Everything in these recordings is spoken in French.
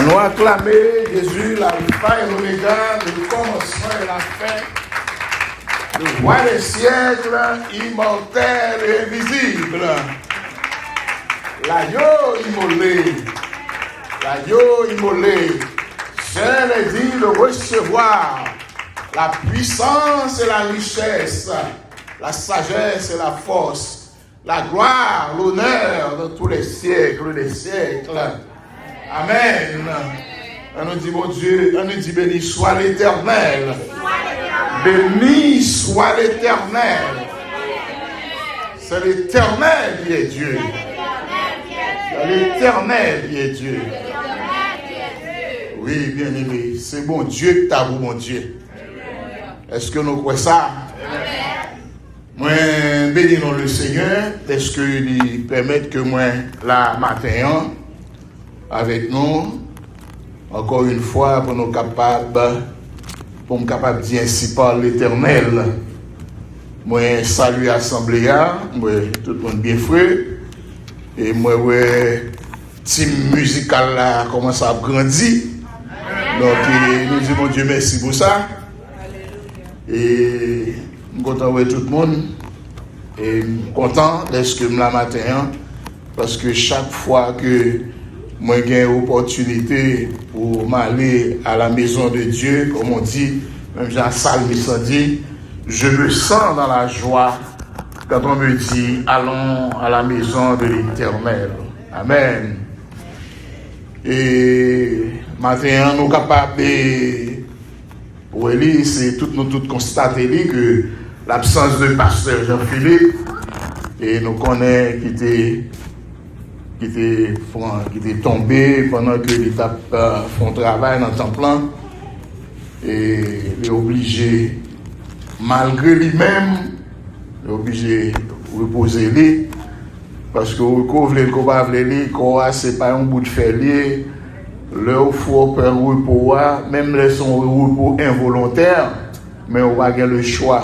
Nous acclamer Jésus, l'alpha et l'oméga, le commencement et la fin, le roi des siècles, immortel et invisible. L'agneau immolé, seul est digne de recevoir la puissance et la richesse, la sagesse et la force, la gloire, l'honneur de tous les siècles des siècles. Amen. On nous dit, mon Dieu, on nous dit, béni soit l'Éternel. Béni soit l'Éternel. C'est l'Éternel qui est Dieu. C'est l'Éternel qui est Dieu. Oui, bien aimé, c'est bon Dieu que t'as, mon Dieu. Est-ce que nous croyons ça? Moi, bénissons le Seigneur, est-ce qu'il permet que moi, là, matin, avec nous, encore une fois, pour nous capables de dire ainsi par l'Éternel. Moi, salut l'Assemblée, moi, tout le monde bien frais, et moi, team musical là commence à grandir. Donc, nous disons, mon Dieu, merci pour ça. Et je suis content de voir tout le monde. Et je suis content d'être que la matin, parce que chaque fois que moi j'ai une opportunité pour m'aller à la maison de Dieu, comme on dit, même Jean Salmis a dit, je me sens dans la joie quand on me dit, allons à la maison de l'Éternel. Amen. Et maintenant, nous sommes capables de... Oui, c'est nous tous constater que l'absence de pasteur Jean-Philippe, et nous connaissons qui était tombé pendant que l'État font travail dans le temps plein, et il est obligé, malgré lui-même, il est obligé de reposer lui, parce que c'est pas un bout de fer lié. Leur faut faire repos, même les son repos involontaire, mais on va gagner le choix.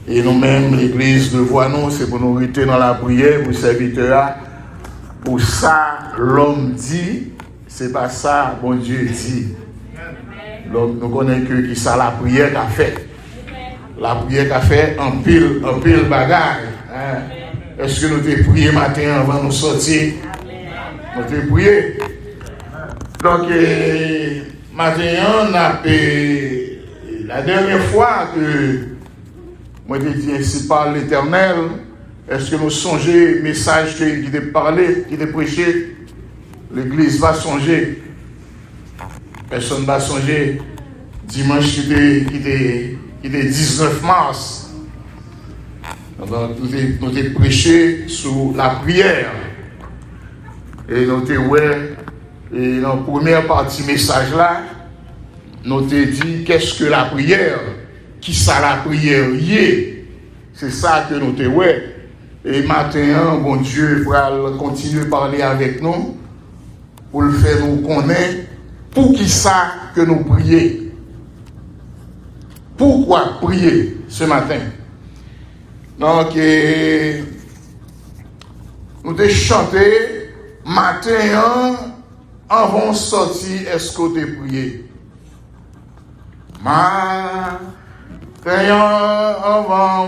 Et nous-mêmes, l'Église de nous, c'est pour nous rester dans la prière, pour serviteurs. Pour ça, l'homme dit, c'est pas ça, bon Dieu dit. Donc, nous connaissons que qui ça la prière qu'a fait. La prière qu'a fait en pile bagarre. Hein? Est-ce que nous t'avons prié matin avant de nous sortir? Nous t'avons prié. Donc, maintenant, la dernière fois que moi j'ai dit ainsi par l'Éternel, est-ce que nous songeons le message qui t'a parlé, qui t'a prêché? L'Église va songer. Personne ne va songer. Dimanche qui était 19 mars. Donc, nous t'ai prêché sur la prière. Et nous t'ai et dans la première partie du message là, nous t'ai dit qu'est-ce que la prière, qui ça la prière y est. C'est ça que nous t'ai ouais. Et maintenant, bon Dieu va continuer à parler avec nous pour le faire nous connaître pour qui ça que nous prions. Pourquoi prier ce matin? Donc, nous t'ai chanté matin. Avant de sortir, est-ce que tu es prié? Avant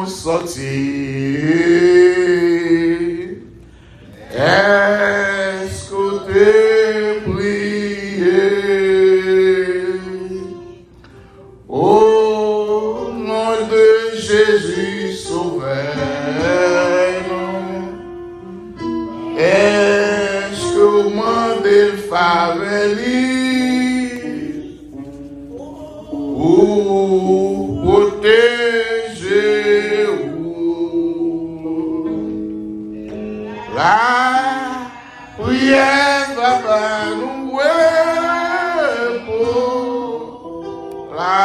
de sortir, est-ce que tu es prié? Au nom de Jésus Sauveur, est-ce que vous demandez faveli ou protéger la prière va pas nous pour la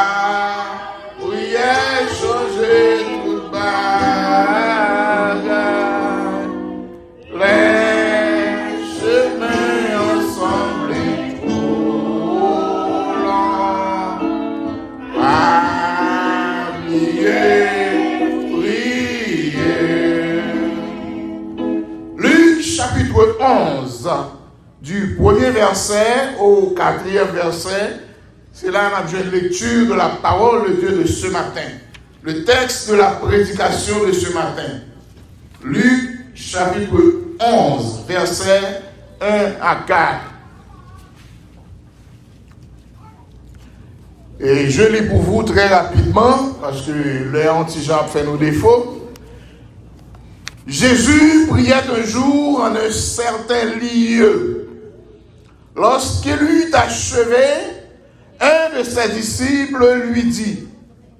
prière changer toute bagarre. Les chemins ensemble trop longs. verset au 4e verset, c'est là qu'on a une lecture de la parole de Dieu de ce matin. Le texte de la prédication de ce matin. Luc chapitre 11, versets 1 à 4. Et je lis pour vous très rapidement, parce que le anti-Jean fait nos défauts. Jésus priait un jour en un certain lieu. Lorsqu'il eut achevé, un de ses disciples lui dit,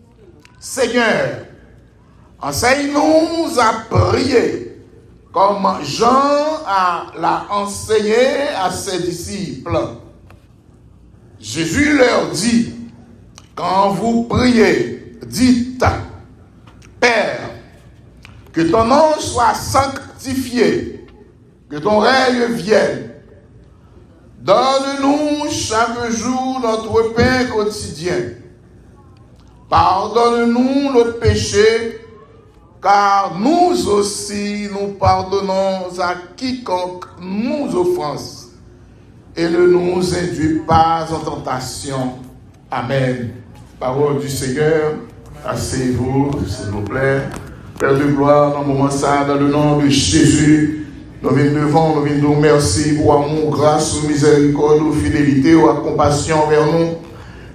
« Seigneur, enseigne-nous à prier, comme Jean l'a enseigné à ses disciples. » Jésus leur dit, « Quand vous priez, dites, Père, que ton nom soit sanctifié, que ton règne vienne. Donne-nous chaque jour notre pain quotidien. Pardonne-nous nos péchés, car nous aussi nous pardonnons à quiconque nous offense. Et ne nous induis pas en tentation. Amen. Parole du Seigneur. Asseyez-vous, s'il vous plaît. Père de gloire, dans le moment ça, dans le nom de Jésus, nous venons devant, nous venons nous merci pour amour, grâce, ou miséricorde, ou fidélité, ou compassion envers nous.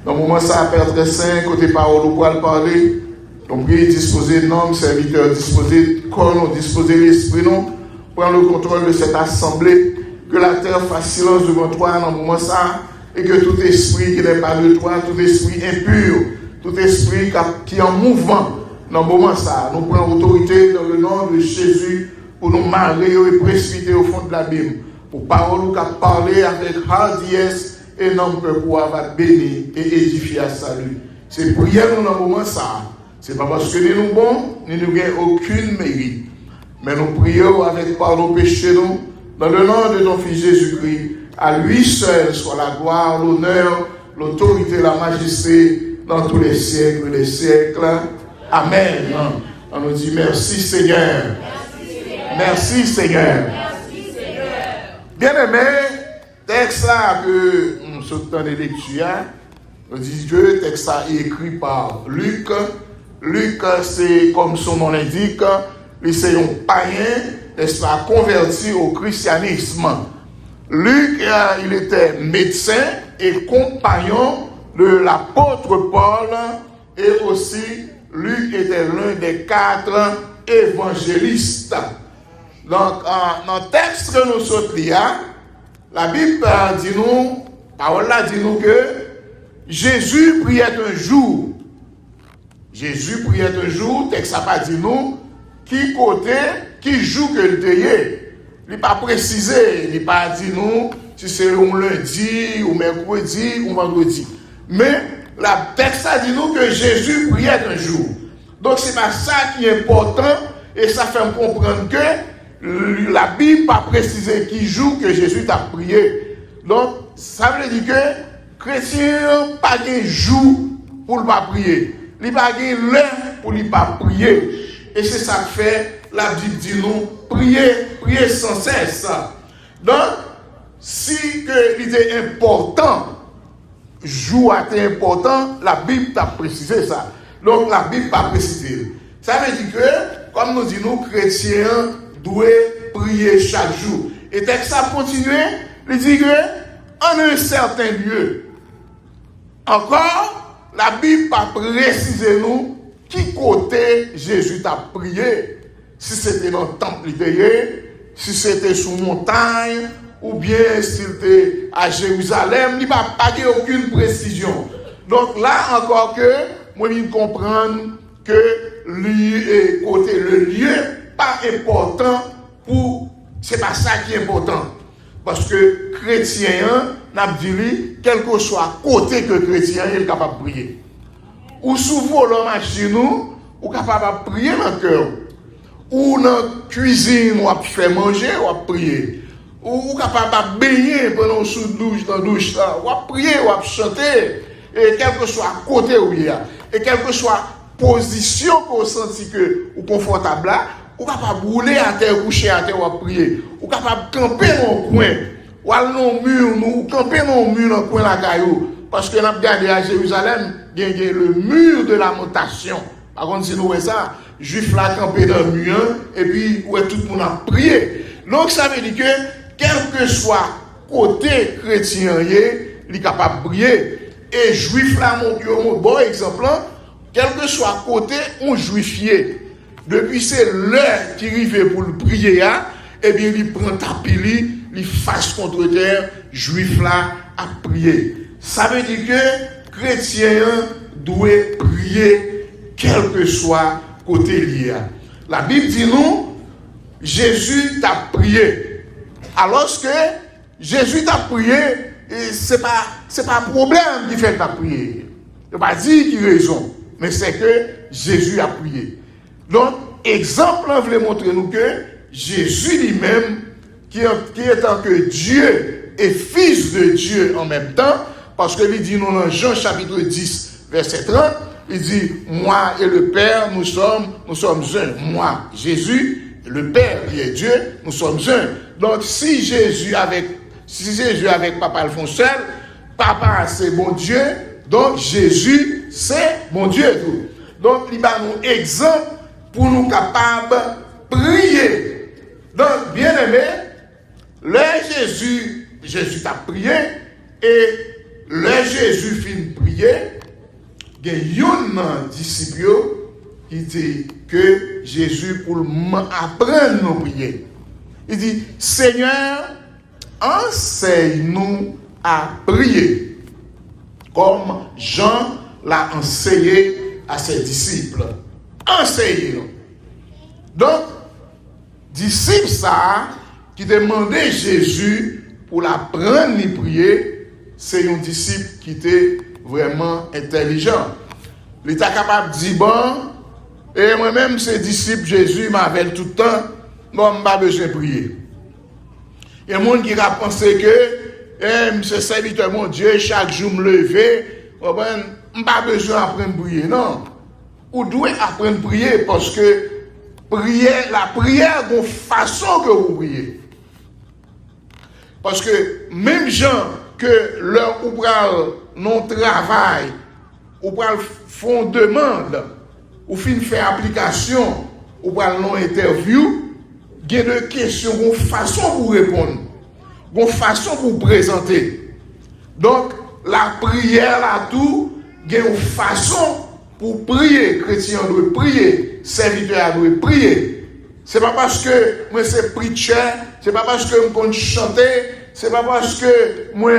Dans le moment ça, Père très saint, côté parole, ou pour le parler, nous prions disposer nos serviteurs, disposer corps, nous disposer l'esprit, nous, prendre le contrôle de cette assemblée, que la terre fasse silence devant toi dans le moment ça, et que tout esprit qui n'est pas de toi, tout esprit impur, tout esprit qui est en mouvement, dans le moment ça, nous prenons autorité dans le nom de Jésus pour nous marier et précipiter au fond de l'abîme. Pour parole ou qu'à parler avec hardiesse et non pour avoir béni et édifier à salut. C'est prière nous dans le moment ça. C'est pas parce que nous sommes bons, nous n'avons aucune mérite. Mais nous prions avec pardon péché nous, dans le nom de ton Fils Jésus-Christ. À lui seul soit la gloire, l'honneur, l'autorité, la majesté dans tous les siècles des siècles. Amen. On nous dit merci Seigneur. Merci Seigneur. Bien-aimé, texte là que nous sommes de lecture, nous dit que texte là est écrit par Luc. Luc, c'est comme son nom l'indique, c'est un païen, n'est-ce pas, converti au christianisme. Luc, il était médecin et compagnon de l'apôtre Paul, et aussi Luc était l'un des 4 évangélistes. Donc, dans le texte que nous sommes là, la Bible dit nous, parole là dit nous que Jésus priait un jour. Jésus priait un jour, texte n'a pas dit nous, qui côté, qui joue que le théier. Il n'a pas précisé, il n'a pas dit nous, si c'est un lundi, ou mercredi, ou vendredi. Mais, la texte a dit nous que Jésus priait un jour. Donc, c'est pas ça qui est important, et ça fait me comprendre que la Bible n'a pas précisé qui joue que Jésus t'a prié. Donc, ça veut dire que chrétien pas de jour pour ne pas prier. Il n'y a pas de l'heure pour ne pas prier. Et c'est ça que fait, la Bible dit nous, prier sans cesse. Donc, si l'idée est important, jour est important, la Bible t'a précisé ça. Donc, la Bible n'a pas précisé. Ça veut dire que, comme nous disons, nous, chrétiens, doivent prier chaque jour. Et dès que ça continue, il dit que, en un certain lieu, encore, la Bible n'a pas précisé nous qui côté Jésus t'a prié. Si c'était dans le temple, si c'était sous montagne, ou bien si c'était à Jérusalem, il n'y a pas aucune précision. Donc là encore que, moi je comprends que le lieu pas important pour, c'est pas ça qui est important. Parce que chrétien, n'a dit, quel que soit côté que chrétien, il est capable de prier. Ou souvent, l'homme chez nous, ou capable de prier dans le cœur. Ou dans la cuisine, ou à faire manger, ou à prier. Ou capable de baigner pendant sous douche, dans la douche, ou à prier, ou à chanter. Et quel que soit côté où il y a, et quelle que soit position qu'on senti que ou confortable là, ou capable de rouler à terre, coucher à terre, ou à prier. Ou capable de camper dans le coin, ou al non mur, nous camper non mur dans coin la caillou parce que n'a regardé à Jérusalem, il y a le mur de lamentation. Par contre si nous voyons ça, juif là campé dans le mur et puis ouais tout le monde a prié. Donc ça veut dire que quel que soit côté chrétien, il est capable de prier. Et juif là, mon bon exemple, quel que soit côté, on juifié. Depuis c'est l'heure qui arrive pour le prier, et bien il prend tapis, il fasse contre terre, juif là à prier. Ça veut dire que chrétien doit prier, quel que soit côté lié. La Bible dit nous, Jésus t'a prié. Alors que Jésus t'a prié, c'est pas un problème qui fait t'a prié. Je ne pas dire qu'il a raison, mais c'est que Jésus a prié. Donc, exemple, on veut montrer nous que Jésus lui-même, qui est tant que Dieu et Fils de Dieu en même temps, parce que il dit nous dans Jean chapitre 10, verset 30, il dit, moi et le Père, nous sommes un. Moi, Jésus, le Père qui est Dieu, nous sommes un. Donc, si Jésus avec Papa Alphonse seul, Papa c'est bon Dieu, donc Jésus c'est bon Dieu. Donc, il va nous exemple pour nous capables de prier. Donc, bien aimé, le Jésus t'a prié et le Jésus finit prier. Il y a un disciple qui dit que Jésus pour apprendre à prier. Il dit, Seigneur, enseigne-nous à prier, comme Jean l'a enseigné à ses disciples. Enseigne-nous. Donc, disciple ça, qui demandait Jésus pour l'apprendre à prier, c'est un disciple qui était vraiment intelligent. Il était capable de dire, bon, et moi-même, ces disciples, Jésus m'avait tout le temps, bon, je n'ai pas besoin de prier. Il y a des gens qui a pensé que, monsieur serviteur, mon Dieu, chaque jour me lever, je n'ai pas besoin d'apprendre à prier. Non. Vous devez apprendre à prier parce que la prière, c'est une façon que vous priez. Parce que même gens que leur ou non travail, ou font demande, ou faire application, ou non interview, il y a des questions, une façon pour répondre, une façon pour présenter. Donc, la prière, là, tout, il y a une façon pour prier. Chrétien doit prier, serviteur doit prier. Ce n'est pas parce que moi c'est preacher, ce n'est pas parce que je peux chanter, ce n'est pas parce que moi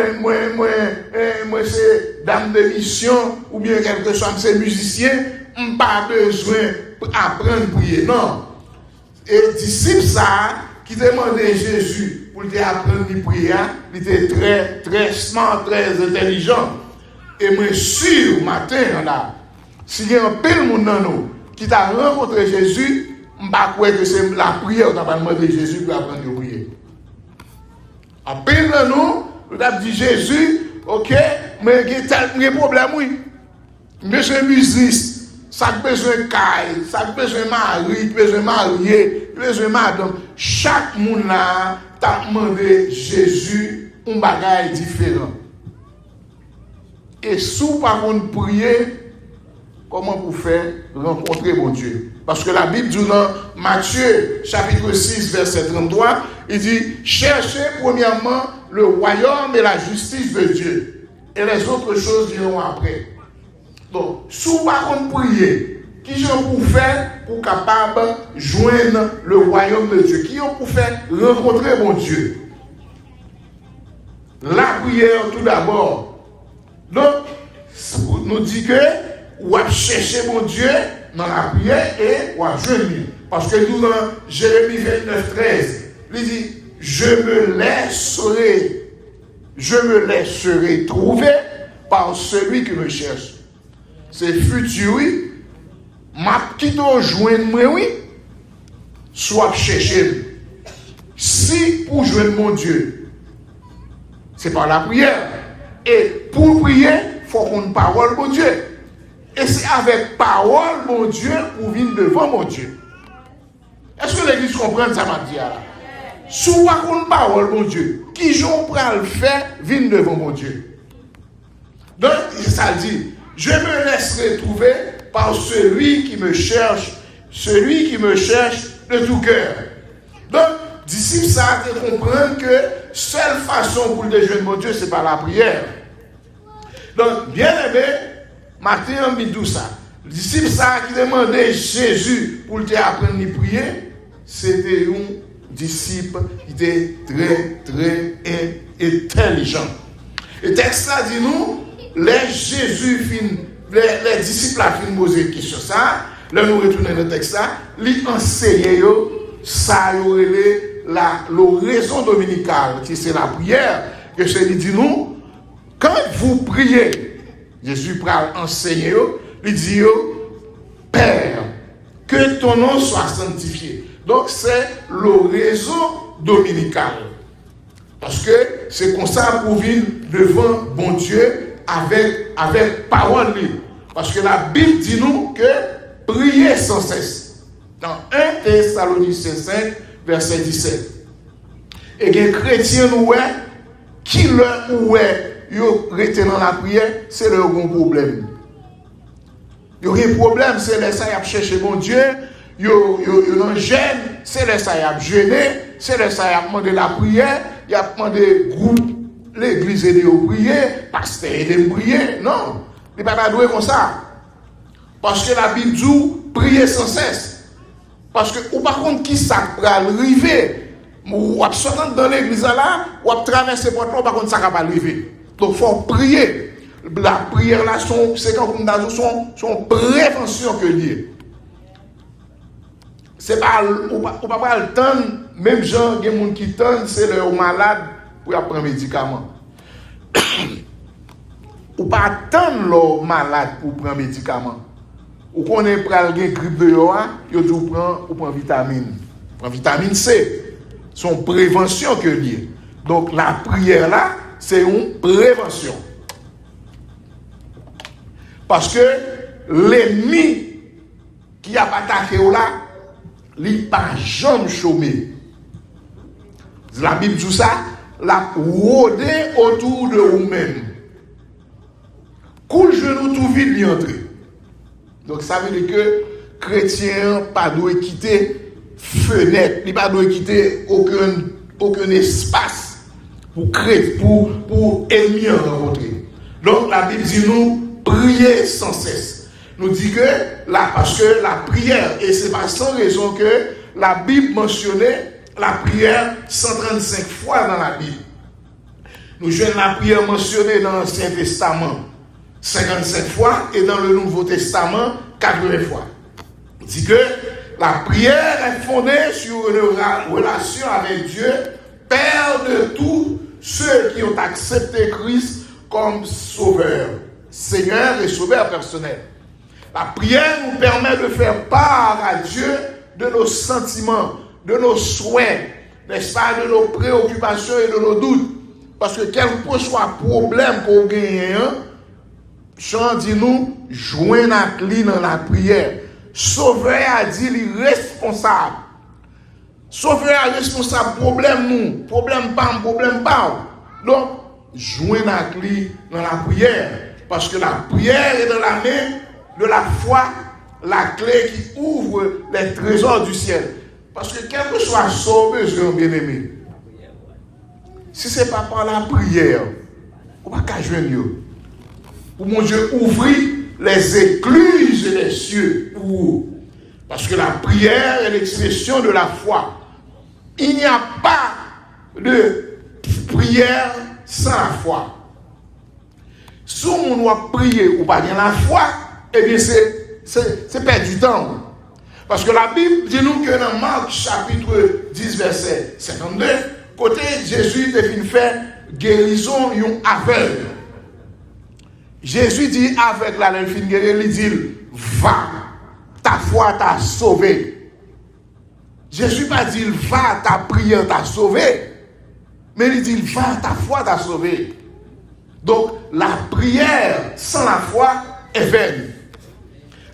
c'est dame de mission, ou bien quelque chose, c'est musicien, je n'ai pas besoin d'apprendre à prier. Non. Et disciple ça, qui demandait Jésus pour lui apprendre à prier, il était très, très smart, très intelligent. Et moi, sûr, matin, là, s'il y a un pile monde dans nous qui t'a rencontré Jésus, je ne sais pas que c'est la prière qui t'a demandé Jésus pour apprendre à prier. Un pile dans nous, nous avons dit Jésus, ok, mais il y a tel problème, oui. Monsieur musicien, ça a besoin de caille, ça a besoin de mari, besoin de marié, besoin de madame. Chaque monde là t'a demandé Jésus un bagage différent. Et si vous par contre prier, comment vous faire rencontrer mon Dieu? Parce que la Bible dit dans Matthieu chapitre 6 verset 33, il dit cherchez premièrement le royaume et la justice de Dieu, et les autres choses viendront après. Donc, si vous par contre prier, qui j'en pour faire pour capable joindre le royaume de Dieu? Qui ont pour faire rencontrer mon Dieu? La prière tout d'abord. Donc, nous dit que ou à chercher mon Dieu dans la prière et ou à joindre. Parce que nous dans Jérémie 29, 13, il dit je me laisserai trouver par celui qui me cherche. C'est futur, oui. Ma petite joindre moi, oui. Soit chercher. Si pour joindre mon Dieu, c'est par la prière. Et pour prier, il faut qu'on ait parole, mon Dieu. Et c'est avec parole, mon Dieu, pour venir devant mon Dieu. Est-ce que l'Église comprend ça, ma dit là? Si vous avez une parole, mon Dieu, qui qui j'en prends le fait, vienne devant mon Dieu. Donc, ça dit, je me laisserai trouver par celui qui me cherche de tout cœur. Donc, disciple, ça a comprendre que seule façon pour le déjeuner mon Dieu, c'est par la prière. Donc, bien aimé, Matthieu a mis tout ça. Le disciple ça qui demandait Jésus pour lui apprendre à prier, c'était un disciple qui était très intelligent. Le texte là dit nous, les disciples a fini de poser une question ça, là nous retournons dans le texte là, ils enseignaient ça l'oraison dominicale, qui c'est la prière, que c'est lui dit nous, quand vous priez, Jésus va enseigner, il dit Père, que ton nom soit sanctifié. Donc c'est l'oraison dominicale. Parce que c'est comme ça pour venir devant bon Dieu avec parole libre. Parce que la Bible dit nous que prier sans cesse. Dans 1 Thessaloniciens 5, verset 17. Et les chrétiens nous qui leur rester dans la prière, c'est leur gros problème. Il y a un problème, c'est les ça y a cherché mon Dieu, il y a un gêne, c'est les ça y a jeûné, c'est les ça y a demandé la prière, il y a demandé groupe, l'église aide à prier, pasteur aide à prier. Non, il n'est pas doué comme ça. Parce que la Bible dit prier sans cesse. Parce que, ou par contre, qui ça va arriver, ou à sortir dans l'église là, ou à traverser le porte, par contre, ça va pas arriver. Donc, il faut prier. La prière là, c'est comme son prévention que lié. C'est pas, ou pas le temps, même gens, il y a des gens qui tendent, c'est leur malade pour prendre un médicament. Ou pas attendre leur malade pour prendre un médicament. Ou qu'on est prêt à une grippe de yoa, ou prend vitamine. Prend vitamine C. Son prévention que lié. Donc la prière là, c'est une prévention. Parce que l'ennemi qui a attaqué là, il n'a pas jamais chômé. La Bible dit ça, la rôder autour de vous-même. Coule genou tout vide l'y entrer. Donc ça veut dire que chrétien pas doit quitter fenêtre, il pas doit quitter aucun espace pour créer, pour ennemi rencontrer. Donc la Bible dit nous prier sans cesse. Nous dit que parce que la prière, et c'est pas sans raison que la Bible mentionnait la prière 135 fois dans la Bible. Nous jouons la prière mentionnée dans l'Ancien Testament 57 fois et dans le Nouveau Testament 80 fois. Il dit que la prière est fondée sur une relation avec Dieu, Père de tous ceux qui ont accepté Christ comme Sauveur, Seigneur et Sauveur personnel. La prière nous permet de faire part à Dieu de nos sentiments, de nos souhaits, n'est-ce pas, de nos préoccupations et de nos doutes. Parce que quel que soit le problème qu'on gagne, Jean dit nous, joignez à lui dans la prière. Sauveur a dit, il est responsable. Sauveur est responsable, problème pas. Donc, joignez à lui dans la prière. Parce que la prière est dans la main de la foi, la clé qui ouvre les trésors du ciel. Parce que quel que soit son besoin, bien-aimé, si ce n'est pas par la prière, on ne va pas joindre. Pour mon Dieu, ouvrir les écluses des cieux pour vous. Parce que la prière est l'expression de la foi. Il n'y a pas de prière sans la foi. Si on doit prier ou pas bien la foi, eh bien c'est perdre du temps. Parce que la Bible dit nous que dans Marc chapitre 10 verset 52, côté Jésus a fait guérison d'un aveugle. Jésus dit avec la fin guérir, il dit va, ta foi t'a sauvé. Jésus pas dit va, ta prière t'a sauvé, mais il dit va, ta foi t'a sauvé. Donc la prière sans la foi est vaine.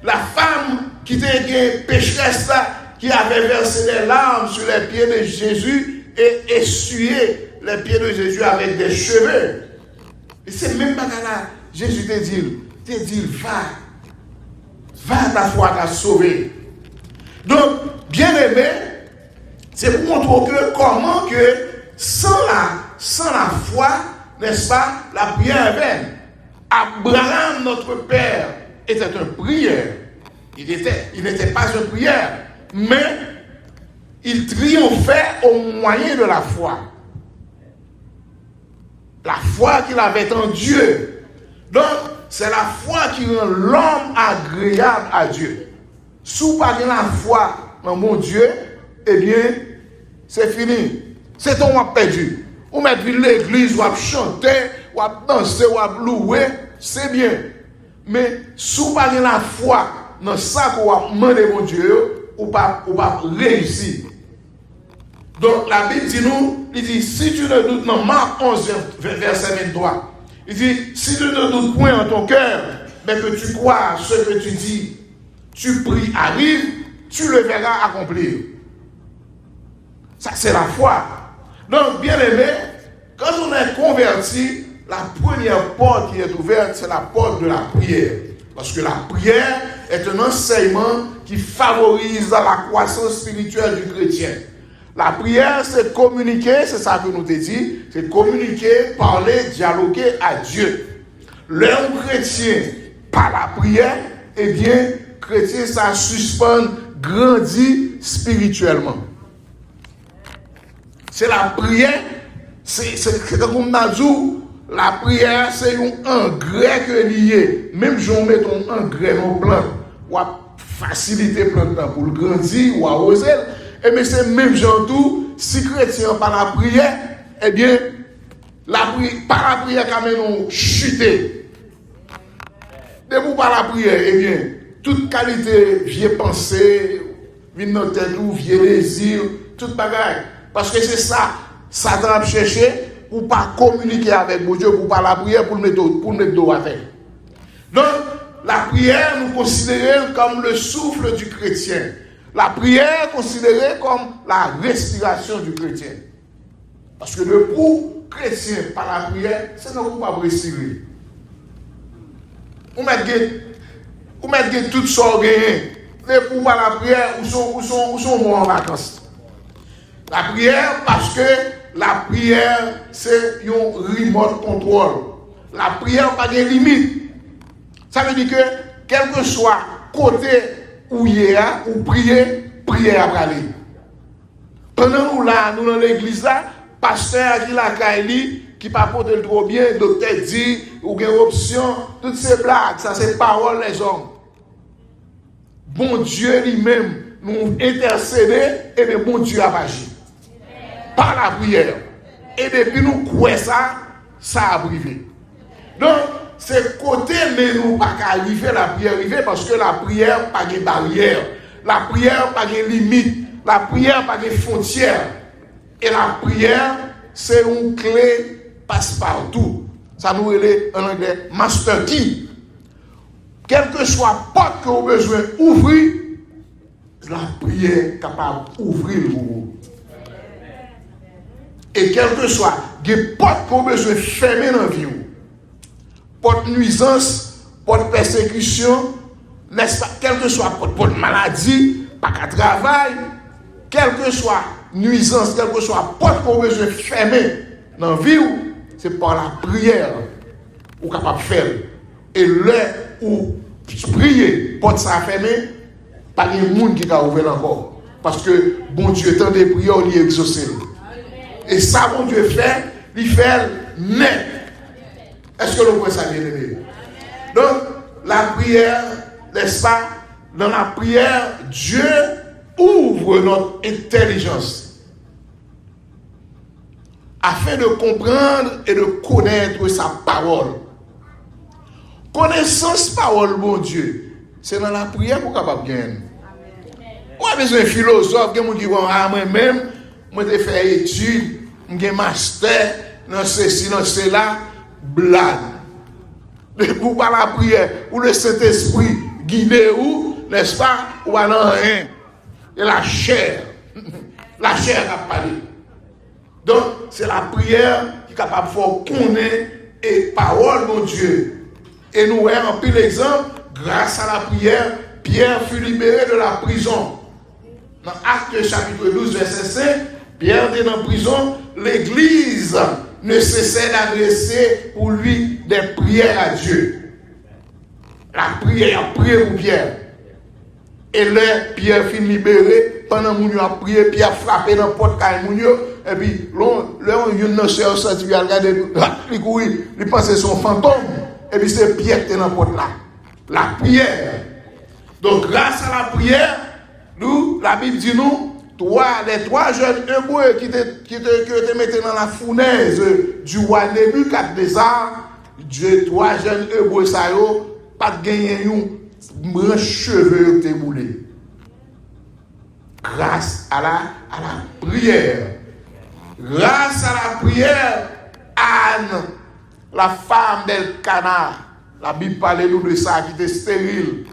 La femme qui était pécheresse là, qui avait versé les larmes sur les pieds de Jésus et essuyé les pieds de Jésus avec des cheveux. Et c'est même pas là. Jésus te dit, va, ta foi t'a sauvé. Donc, bien aimé, c'est pour montrer que comment que sans la foi, n'est-ce pas, la prière est vaine. Abraham, notre père, était un prière. Il n'était pas un prière, mais il triomphait au moyen de la foi. La foi qu'il avait en Dieu. Donc, c'est la foi qui rend l'homme agréable à Dieu. Si vous n'avez pas la foi dans mon Dieu, eh bien, c'est fini. C'est ton on perdu. Ou mettre l'église, ou chanter, ou danser, ou louer, c'est bien. Mais si vous n'avez pas la foi dans ça que vous demandez mon Dieu, ou pas réussir. Donc la Bible dit nous, il dit, si tu ne doutes, dans Marc 11, verset 23, il dit, si tu ne doutes point en ton cœur, mais que tu crois ce que tu dis, tu pries, arrive, tu le verras accomplir. Ça, c'est la foi. Donc, bien aimé, quand on est converti, la première porte qui est ouverte, c'est la porte de la prière. Parce que la prière est un enseignement qui favorise la croissance spirituelle du chrétien. La prière, c'est communiquer, c'est ça que nous te dit, c'est communiquer, parler, dialoguer à Dieu. L'homme chrétien, par la prière, eh bien, chrétien, ça suspend, grandit spirituellement. C'est la prière, c'est comme on a dit, la prière, c'est un engrais que lié. Même si on met un engrais dans le plan, ou à faciliter le plan pour le grandir, ou à arroser. Et mais c'est même genre tout, si chrétien par la prière, eh bien, par la prière, quand même, on chute. Debout par la prière, eh bien, toute qualité, vieille pensée, vieille tête ou vieille désir, toute bagaille. Parce que c'est ça, Satan a cherché pour pas communiquer avec mon Dieu, pour pas la prière, pour le mettre dos à terre. Donc, la prière, nous considérons comme le souffle du chrétien. La prière considérée comme la respiration du chrétien. Parce que le pour chrétien par la prière, c'est non pas respirer. Vous mettez toutes sortes de les pour par la prière, où sont morts en vacances. La prière, parce que la prière, c'est un remote control. La prière, pas de limite. Ça veut dire que, quel que soit côté où il y a, ou prière à aller. Pendant nous là, nous dans l'église là, pasteur qui la Kaili, qui pas porte le trop bien, docteur dit, ou une option, toutes ces blagues, ça c'est parole les hommes. Bon Dieu lui-même nous intercéder, et bien bon Dieu a agi. Par la prière. Et depuis nous croyons ça a privé. Donc, c'est côté, mais nous pas arriver la prière arriver parce que la prière pas de barrière, la prière pas de limite, la prière pas de frontière. Et la prière, c'est une clé passe-partout. Ça nous est en anglais master key. Quelle que soit porte que vous avez besoin d'ouvrir, la prière est capable d'ouvrir vous. Et quelle que soit les portes que vous avez besoin de fermer dans la vie. Porte nuisance, porte persécution, n'est-ce pas, quel que soit porte maladie, pas qu'à travail, quelle que soit nuisance, quel que soit porte qu'on veut fermer dans la vie, c'est par la prière qu'on est capable de faire. Et là où prier, porte ça fermée, pas de monde qui a ouvert encore. Parce que bon Dieu, tant de prières, il est exaucé. Et ça, bon Dieu fait, il fait net. Est-ce que l'on peut ça bien aimé? Donc, la prière, n'est-ce pas? Dans la prière, Dieu ouvre notre intelligence afin de comprendre et de connaître sa parole. Connaissance parole, mon Dieu, c'est dans la prière pour capable gagner. On a besoin de philosophe, qui dit moi-même, moi j'ai fait études, j'ai master, dans ceci, dans cela. Blague. Pour par la prière, ou le Saint-Esprit guider ou, n'est-ce pas, ou à rien. Et la chair a parlé. Donc, c'est la prière qui est capable de faire connaître et parole de Dieu. Et nous voyons un peu l'exemple, grâce à la prière, Pierre fut libéré de la prison. Dans Actes chapitre 12, verset 5, Pierre était en prison, l'Église ne cessait d'adresser pour lui des prières à Dieu. La prière, prier pour Pierre. Et là, Pierre fut libéré, pendant que nous avons prié, Pierre frappé dans la porte de Mounio, et puis, là, on a une sœur sortie, il a regardé, il courit, il pensait son fantôme, et puis c'est Pierre qui est dans la porte là. La prière. Donc, grâce à la prière, nous, la Bible dit nous, les trois jeunes hébreux qui étaient mis dans la fournaise du roi Nebuchadnezzar, trois jeunes hébreux, ça yo, pas de gagner un branche cheveux qui boulé. Grâce à la prière. Grâce à la prière, Anne, la femme d'Elkana, la Bible parlait nous de ça, qui était stérile.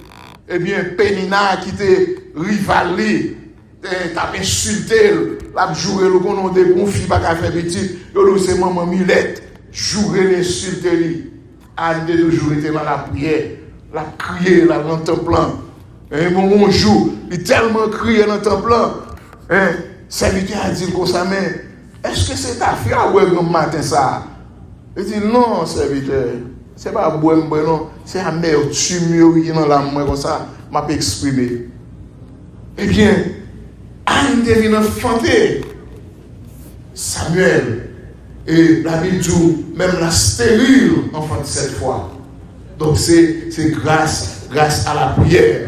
Eh bien, Pénina qui était rivalée, t'a insulté, l'a joué le nom de bon fille, pas qu'à faire petit, c'est maman Milette, jouer l'insulter. Anne a toujours été dans la prière, la crié là dans le temple. Un moment jour, il tellement crié dans le temple. Serviteur a dit comme ça, mais est-ce que c'est ta fille à ouais le matin ça? Il dit non, serviteur. C'est pas bon, non, c'est un mère tumeur qui est dans la main comme ça, m'a pas exprimé. Eh bien, Anne devient enfanté. Samuel, et la Bible dit, même la stérile enfante cette fois. Donc c'est grâce à la prière.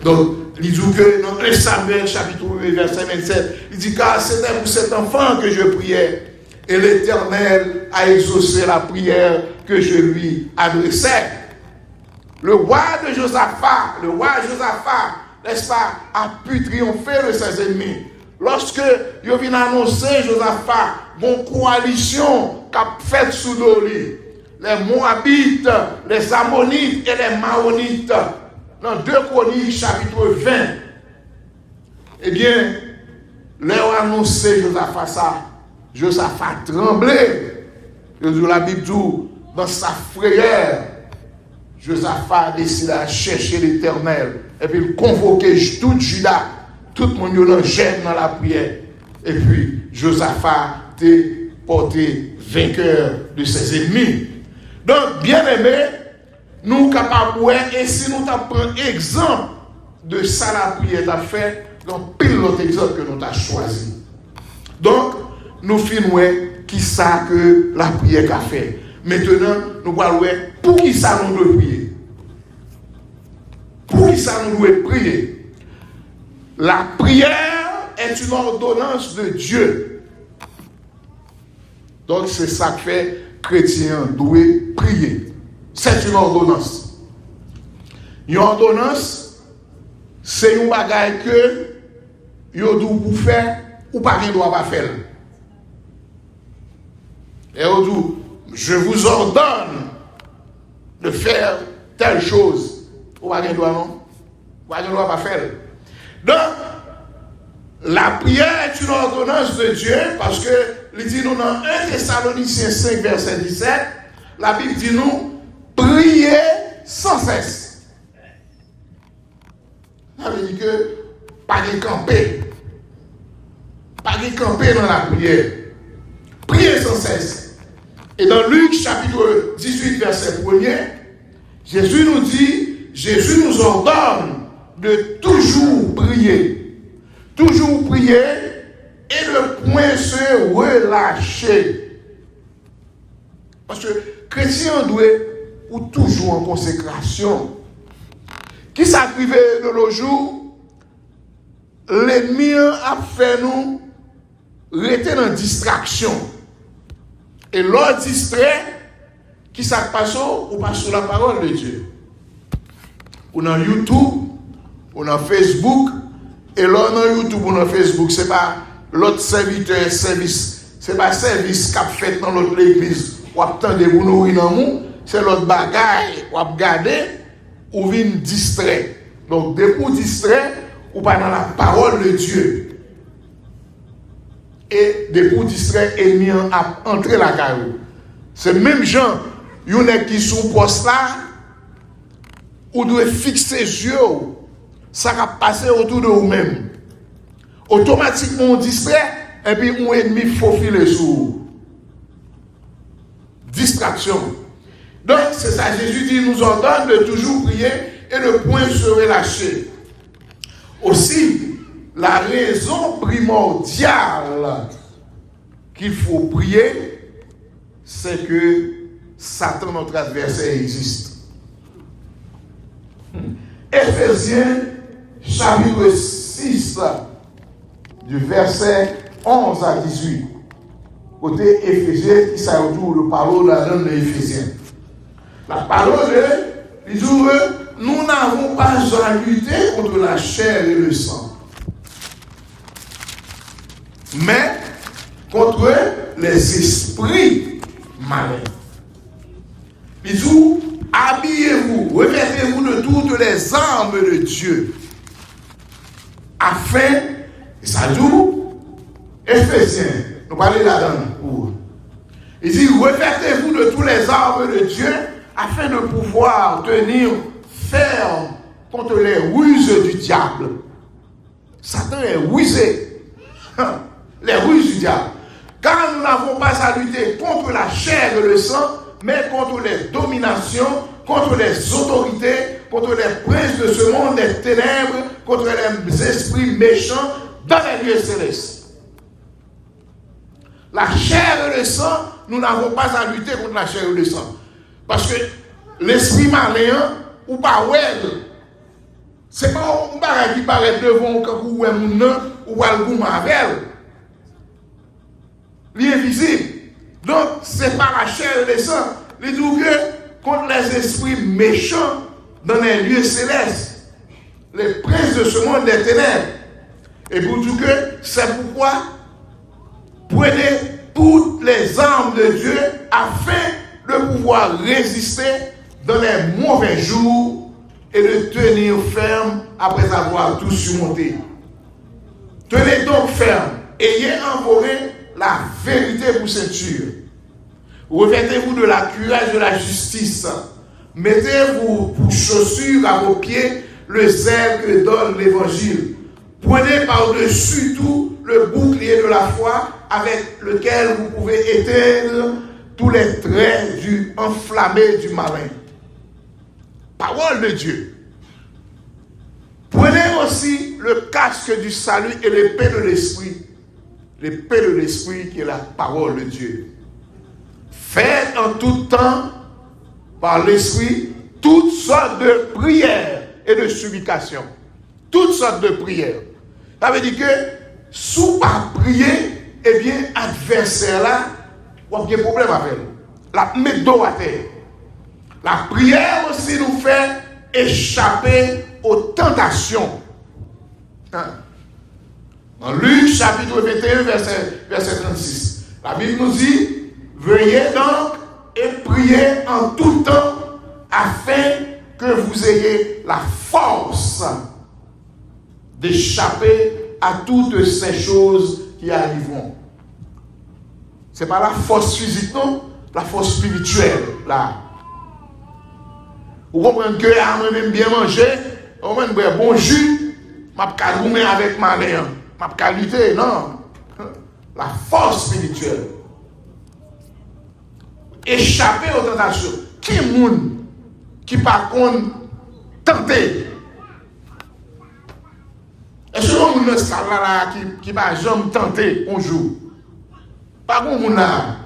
Donc, il dit que dans 1 Samuel chapitre 1, verset 27, il dit car c'était pour cet enfant que je priais. Et l'Éternel a exaucé la prière que je lui adressais. Le roi Josaphat, n'est-ce pas, a pu triompher de ses ennemis. Lorsque il vient annoncer Josaphat, une coalition qu'a faite sous Doli, les Moabites, les Ammonites et les Maonites, dans 2 Chroniques chapitre 20, eh bien, leur annoncé Josaphat ça. Josaphat tremblait. La Bible dit, dans sa frayeur, Josaphat décide à chercher l'Éternel. Et puis il convoquait tout Juda, tout le monde gêne dans la prière. Et puis Josaphat était porté vainqueur de ses ennemis. Donc, bien aimé, nous sommes capables de voir, et si nous prenons exemple de ça, la prière a fait, donc pile l'autre exemple que nous avons choisi. Donc, nous finissons qui ça que la prière a fait. Maintenant, nous allons voir pour qui ça nous doit prier. Pour qui ça nous doit prier. La prière est une ordonnance de Dieu. Donc, c'est ça que fait chrétien doit prier. C'est une ordonnance. Une ordonnance, c'est un bagage que vous doit faire ou pas qu'il doit pas faire. Et on dit, je vous ordonne de faire telle chose. Ou pas qu'il doit non? Ou pas qu'il doit pas faire. Donc, la prière est une ordonnance de Dieu parce que, il dit nous dans 1 Thessaloniciens 5, verset 17, la Bible dit nous, priez sans cesse. Ça veut dire que, pas de camper. Pas de camper dans la prière. Priez sans cesse. Et dans Luc chapitre 18, verset 1er, Jésus nous ordonne de toujours prier. Toujours prier et ne point se relâcher. Parce que chrétien doit ou toujours en consécration. Qui s'arrive de nos jours, l'ennemi a fait nous rester dans distraction. Et l'autre distrait, qui s'est passé, ou pas sur la parole de Dieu. Ou dans YouTube, ou dans Facebook, et là dans YouTube ou dans Facebook, ce n'est pas l'autre serviteur, service, ce n'est pas service qu'a fait dans l'autre église, ou attendez vous nourrir dans nous, c'est l'autre bagaille, ou regarder, ou vient distrait. Donc, dès que vous distrait, ou pas dans la parole de Dieu. et des pour distraire ennemis à entrer la carrière. C'est même gens, il y en a qui sont poste là, ou doivent fixer les yeux, ça va passer autour de vous-même. Automatiquement, on distrait, et puis un ennemi faufile sur vous. Distraction. Donc, c'est ça, Jésus dit, nous ordonne de toujours prier et le point serait lâché. Aussi, la raison primordiale qu'il faut prier, c'est que Satan, notre adversaire, existe. Éphésiens, chapitre 6, du verset 11 à 18. Côté Éphésiens, qui s'est autour de parole de la langue de Éphésiens. La parole de dit que nous n'avons pas à lutter contre la chair et le sang, mais contre les esprits malins. Il dit, habillez-vous, revêtez-vous de toutes les armes de Dieu, afin, ça dit, Éphésiens, nous parlons là-dedans. Il dit, revêtez-vous de toutes les armes de Dieu, afin de pouvoir tenir ferme contre les ruses du diable. Satan est rusé. Les ruses du diable. Car nous n'avons pas à lutter contre la chair et le sang, mais contre les dominations, contre les autorités, contre les princes de ce monde des ténèbres, contre les esprits méchants dans les lieux célestes. La chair et le sang, nous n'avons pas à lutter contre la chair et le sang. Parce que l'esprit malin, ou pas ouais, c'est pas un bagage qui paraît devant quand vous avez un nom ou un goût avec. L'invisible. Donc, c'est pas la chair et le sang. Les dougueux contre les esprits méchants dans les lieux célestes. Les princes de ce monde des ténèbres. Et pour tout que, c'est pourquoi prenez toutes les armes de Dieu afin de pouvoir résister dans les mauvais jours et de tenir ferme après avoir tout surmonté. Tenez donc ferme, ayez envolé la vérité pour ceinture. Revêtez-vous de la cuirasse de la justice. Mettez-vous pour chaussure à vos pieds le zèle que donne l'évangile. Prenez par-dessus tout le bouclier de la foi avec lequel vous pouvez éteindre tous les traits enflammés du malin. Parole de Dieu. Prenez aussi le casque du salut et l'épée de l'esprit. L'épée de l'esprit qui est la parole de Dieu. Faites en tout temps, par l'esprit, toutes sortes de prières et de supplications. Toutes sortes de prières. Ça veut dire que, sous pas prier, eh bien, adversaire là, on a un problème avec nous. La mettre dos à terre. La prière aussi nous fait échapper aux tentations. Dans Luc chapitre 21, verset 36, la Bible nous dit, veuillez donc et priez en tout temps afin que vous ayez la force d'échapper à toutes ces choses qui arriveront. Ce n'est pas la force physique, non, la force spirituelle, là. Vous comprenez que je même bien manger, je même bon jus, je ne vais pas avec ma main, je ne vais pas lutter, non. La force spirituelle. Échapper aux tentations. Qui est le monde qui par contre tenté? Est-ce que vous avez un qui va jamais tenter un jour? Pas bon monde là.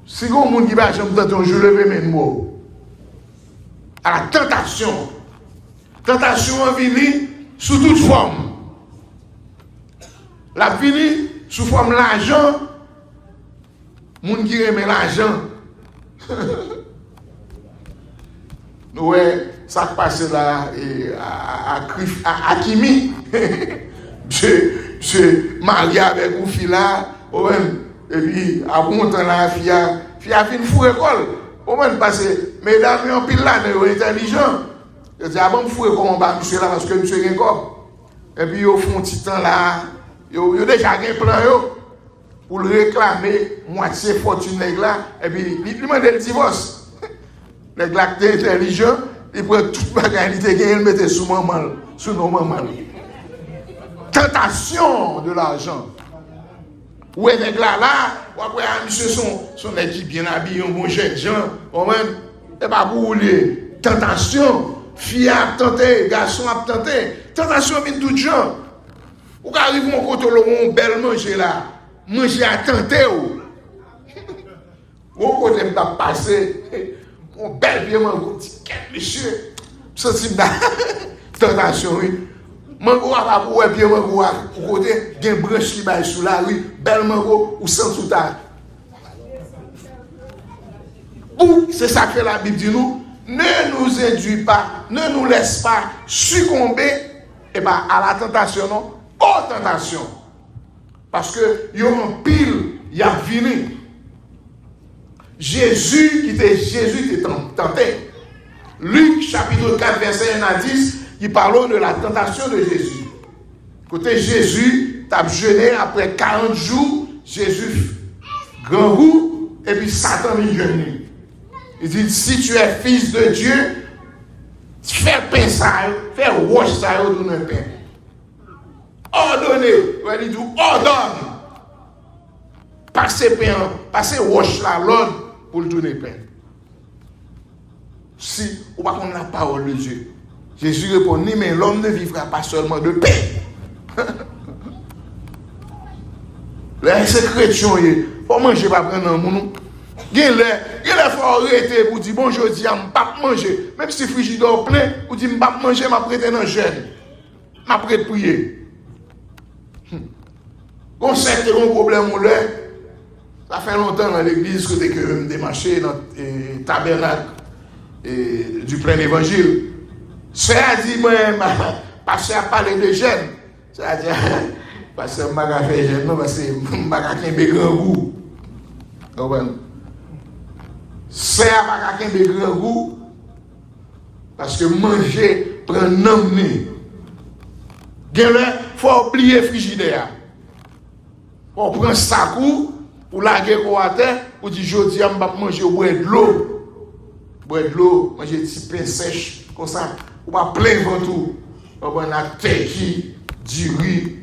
Si vous avez un qui va jamais tenter un jour, levez mes mots. À la tentation. Tentation vient sous toute forme. La vient sous forme l'argent. Moun qui aime l'argent. Ouais, ça passe là à Kimi. Je marié avec une fille là, et puis à bon temps là, fille a fait une fou école. Au moins passer, mesdames, en pile là, ils sont intelligents. Je dis, ah bon, fou école, on va monsieur là parce que monsieur est encore. Et puis au fond, petit temps là, ils ont déjà un plan. pour le réclamer moitié fortune là et puis il demande le divorce. Les gars qui sont intelligents, ils prennent toute bagarre, ils le mettent sous maman, sous nos mamans. Tentation de l'argent. Ouais, les gars là, après, monsieur son équipe bien habillé, un bon jeune gens, on même, et pas pour les tentation, fille à tenter, garçon à tenter, tentation vient tout gens. Ou arrive mon côté on bel manger là, manger à tenter ou. Mon côté me pas passer, mon bel bien manger, monsieur, sensible tentation oui. Mango a pas pour bien mango à côté, gen branche qui bail sous la rue, bel mango ou sans sous ta. Ou c'est ça que la Bible dit nous, ne nous induis pas, ne nous laisse pas succomber et ben à la tentation non, aux tentations. Parce que il y a un pile, il y a venu. Jésus qui était tenté. Luc chapitre 4 verset 1 à 10, il parle de la tentation de Jésus. Côté Jésus, tu as jeûné après 40 jours, Jésus grand goût, et puis Satan vient jeûner. Il dit, si tu es fils de Dieu, fais pain ça, fais roche ça, ou donne un pain. Ordonnez, il dit, ordonne. Passez pain, passez roche là, l'ordre pour le donner pain. Si, ou pas qu'on a la parole de Dieu. Jésus répond, mais l'homme ne vivra pas seulement de pain. Les chrétiens, il faut manger, pas prendre un monde. Il faut arrêter pour dire, bon, je dis, je ne vais pas manger. Même si le frigidaire est plein, vous dites, je ne vais pas manger, je vais prêter dans le jeûne. Je vais prêter prier. Quand c'est un problème, ça fait longtemps dans l'église que je me démarché dans le tabernacle du plein évangile. C'est à dire, moi, passer à parler de jeunes. C'est-à-dire, parce que je ne vais pas jeune, parce que je ne vais pas faire grand goût. C'est à pas faire grand goût, parce que manger prend un homme. Il faut oublier le frigidaire. Il faut prendre sa cou pour laguer à terre, pour dire, je dis, je ne vais pas manger, boire de l'eau. Boire de l'eau, manger des petits pains sèches, comme ça. Ou pas plein ventoux. On a teki, du riz.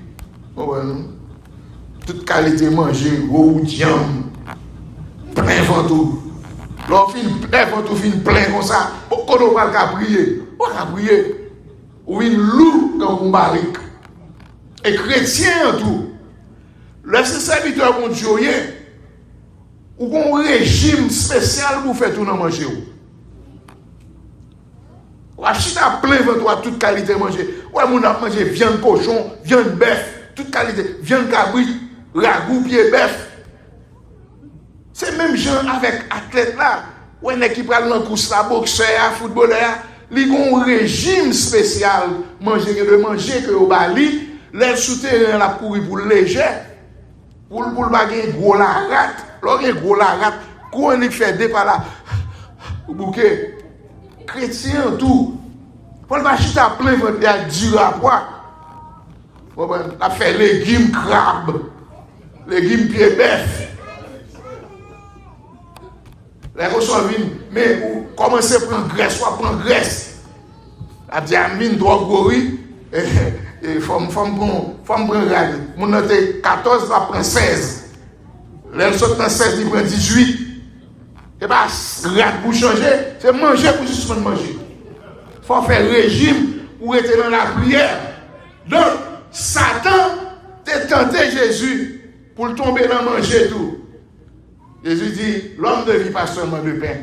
Toute qualité manger, gros diam. Plein ventoux. Lorsqu'il plein ventoux, fin plein comme ça. Quand on va prier, on va prier. Ou une loup dans un barrique. Et chrétien en tout. Le serviteur mon Dieu, ou un régime spécial pour faire tout dans manger. Ou achita plein ventre toute qualité manger. Ouais, mon a mangé viande cochon, viande bœuf, toute qualité, viande cabri, ragoût, pied bœuf. C'est même gens avec athlète là, ou un équipe dans la course la boxeur, footballeur, ils ont un régime spécial manger que au Bali, les souterrains la courir pour léger, pour le baguer gros la rate, l'autre gros la rate, quoi on fait des par là, bouquet. Chrétien tout. Pour le acheter à plein ventre à 10 rapports. On a fait légumes crabe, légumes pied bœuf. Les ressources viennent, mais vous commencez à prendre graisse, soit prendre graisse. La diamine, droguerie, et femme prendre règle. Mon note 14 va prendre 16. Les autres prennent 16, ils prennent 18. Et bien, pour changer, c'est manger pour juste manger. Il faut faire régime pour être dans la prière. Donc, Satan t'a tenté Jésus pour le tomber dans manger tout. Jésus dit, l'homme ne vit pas seulement de pain.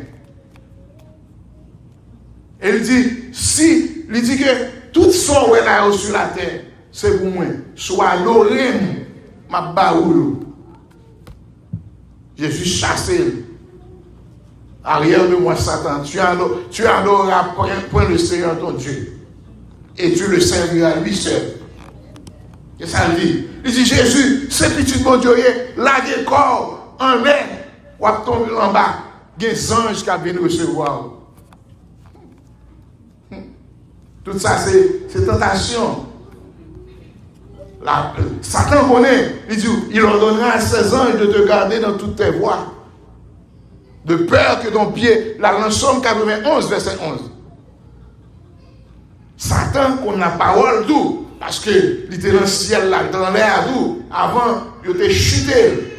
Et il dit que tout ce qui est là sur la terre, c'est pour moi. Soit l'orème, ma baoulou. Jésus chassé. Arrière de moi, Satan, tu adoreras point le Seigneur ton Dieu. Et tu le serviras lui seul. Qu'est-ce que ça dit? Il dit, Jésus, c'est petit mon Dieu, là, des corps en l'air, ou à tomber en bas, des anges qui viennent recevoir. Tout ça, c'est tentation. Satan connaît. Il dit, il ordonnera à ses anges de te garder dans toutes tes voies. De peur que ton pied, la Somme 91, verset 11. Satan qu'on a parole tout, parce que il était dans le ciel, là, dans l'air tout, avant, il était chuté.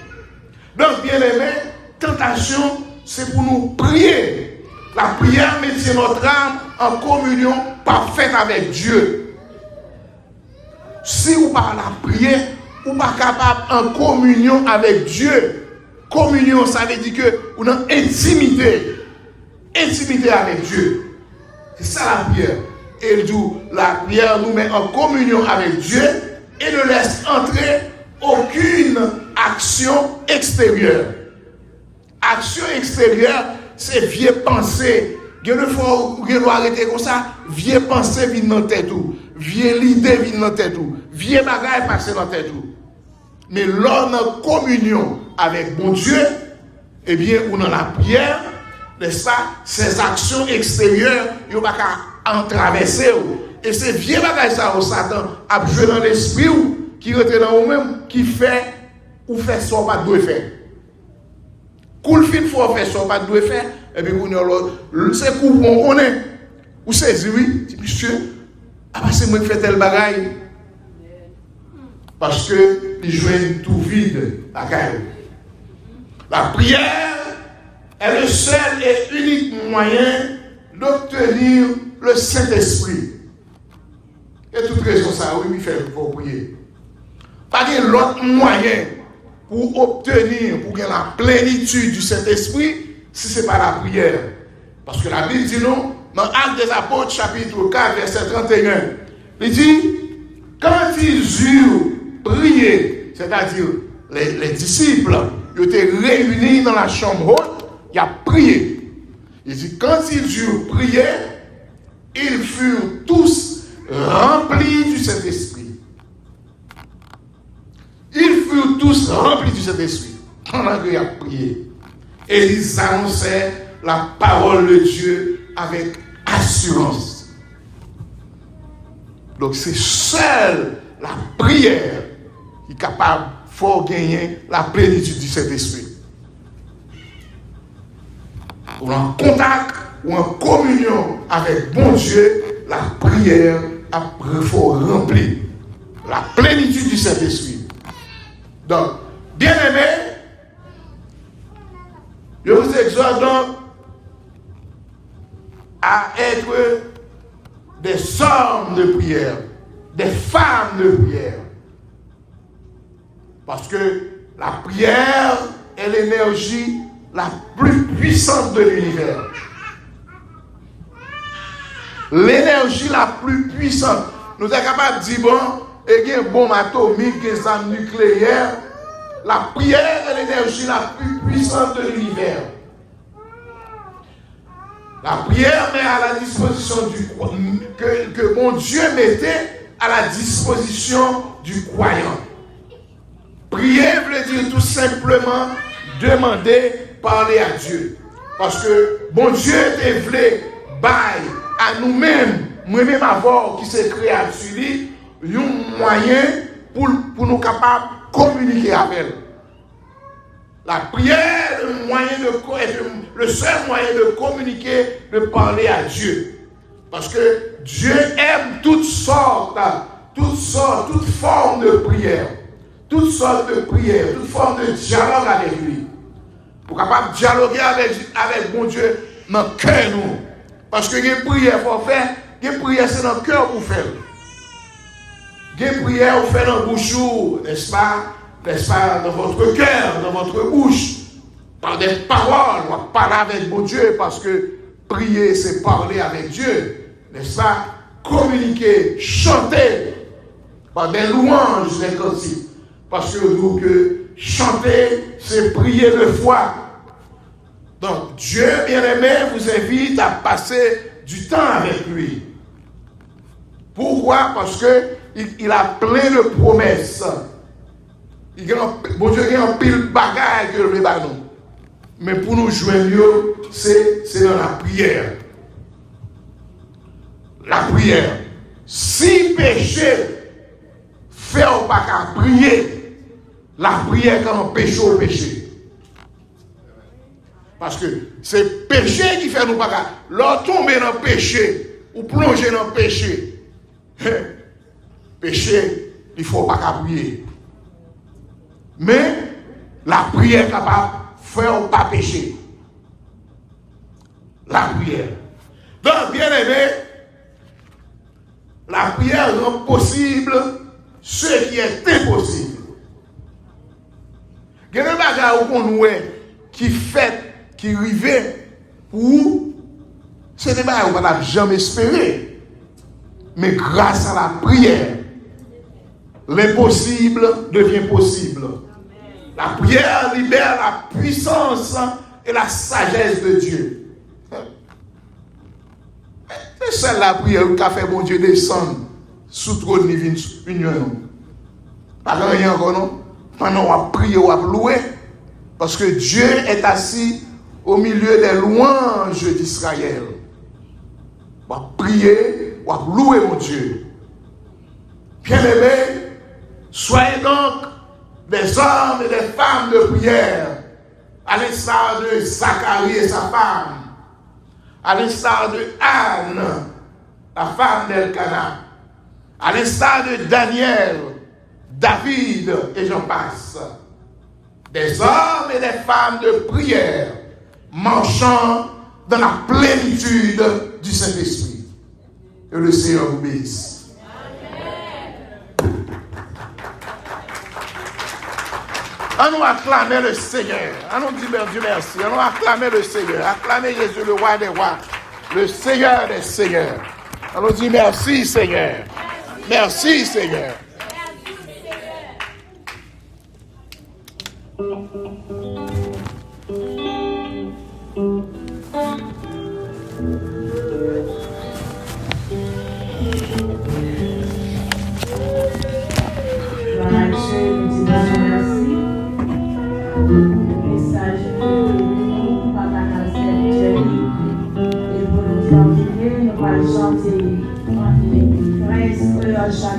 Donc, bien aimé, tentation, c'est pour nous prier. La prière met notre âme en communion parfaite avec Dieu. Si vous parlez la prière, vous n'êtes pas capable en communion avec Dieu. Communion, ça veut dire que vous avez intimité. Intimité avec Dieu. C'est ça la prière. Et la prière nous met en communion avec Dieu et ne laisse entrer aucune action extérieure. Action extérieure, c'est vieille pensée. Il faut arrêter comme ça. Vieille pensée vient dans tête tout. Vieille idée vient dans tête tout. Vieille bagaille passe dans tête tout. Mais l'on en communion avec bon Dieu, eh bien, ou dans la prière, n'est-ce pas, ces actions extérieures, il n'y a pas qu'à en traverser. Et c'est vieux bagage ça au Satan, à jouer dans l'esprit qui rentre dans vous-même, qui fait ou fait ça, pas de faire. Cool fin faut faire ça, pas de faire, et puis c'est coupon, on est. Ou c'est oui, monsieur, c'est moi qui fais tel bagaille. Parce que ils jouent tout vide, bagaille. La prière est le seul et unique moyen d'obtenir le Saint-Esprit. Et toute raison ça, oui, il faut prier. Pas de l'autre moyen pour obtenir, pour gagner la plénitude du Saint-Esprit, si ce n'est pas la prière. Parce que la Bible dit non, dans Actes des Apôtres, chapitre 4, verset 31, il dit, quand ils eurent prié, c'est-à-dire les disciples, ils étaient réunis dans la chambre haute, ils ont prié. Il dit, quand ils eurent prié, ils furent tous remplis du Saint-Esprit. Ils furent tous remplis du Saint-Esprit pendant qu'ils ont prié. Et ils annonçaient la parole de Dieu avec assurance. Donc c'est seule la prière qui est capable de gagner la plénitude du Saint-Esprit. Ou en contact ou en communion avec bon Dieu, la prière a rempli la plénitude du Saint-Esprit. Donc, bien aimé, je vous exhorte donc à être des hommes de prière, des femmes de prière. Parce que la prière est l'énergie la plus puissante de l'univers. L'énergie la plus puissante. Nous sommes capables de dire, bon, il y a une bombe atomique, des armes nucléaires. La prière est l'énergie la plus puissante de l'univers. La prière met à la disposition que mon Dieu mettait à la disposition du croyant. Prier veut dire tout simplement demander, parler à Dieu. Parce que bon Dieu te voulait bailler à nous-mêmes, moi-même avoir qui s'est créé à lui, un moyen pour nous capables de communiquer avec elle. La prière est le seul moyen de communiquer, de parler à Dieu. Parce que Dieu aime toutes formes de prière. Toutes sortes de prières, toutes formes de dialogue avec lui. Pour capable de dialoguer avec mon Dieu dans le cœur nous. Parce que les prières qu'il faut faire, les prières c'est dans le cœur pour faire. Les prières vous faites dans le bouche, n'est-ce pas, dans votre cœur, dans votre bouche. Par des paroles, on va parler avec mon Dieu parce que prier c'est parler avec Dieu. N'est-ce pas? Communiquer, chanter par des louanges, des cantiques. Parce que chanter, c'est prier de foi. Donc, Dieu bien-aimé vous invite à passer du temps avec lui. Pourquoi? Parce qu'il a plein de promesses. Bon Dieu, il y a un pile de bagages que le nous. Mais pour nous joindre, c'est dans la prière. La prière. Si péché faire pas qu'à prier, la prière quand empêche au péché. Parce que c'est péché qui fait nous pas qu'à. L'on tombe dans le péché, ou plonger dans le péché. Péché, il ne faut pas qu'à prier. Mais la prière est capable de faire pas pécher. La prière. Donc, bien aimé, la prière rend possible ce qui est impossible. Il y a des bagages qu'on qui fait, qui arrivent, ou c'est des bagages qu'on n'a jamais espéré. Mais grâce à la prière, l'impossible devient possible. La prière libère la puissance et la sagesse de Dieu. C'est celle la prière qui a fait mon Dieu descendre sous trône divine union. Pas rien encore, non? Pendant on va prier, on va louer, parce que Dieu est assis au milieu des louanges d'Israël. On va prier, on va louer mon Dieu. Bien-aimés, soyez donc des hommes et des femmes de prière, à l'instar de Zacharie et sa femme, à l'instar de Anne, la femme d'Elkana, à l'instar de Daniel, David et j'en passe. Des hommes et des femmes de prière, marchant dans la plénitude du Saint-Esprit. Que le Seigneur vous bénisse. On nous acclamer le Seigneur. On nous dit Dieu merci. On nous acclamer le Seigneur. Acclamer Jésus, le roi des rois. Le Seigneur des seigneurs. On nous dit merci Seigneur. Merci Seigneur.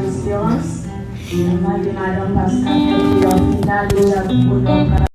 Espérance, Madame Pascal, qui est au final déjà pour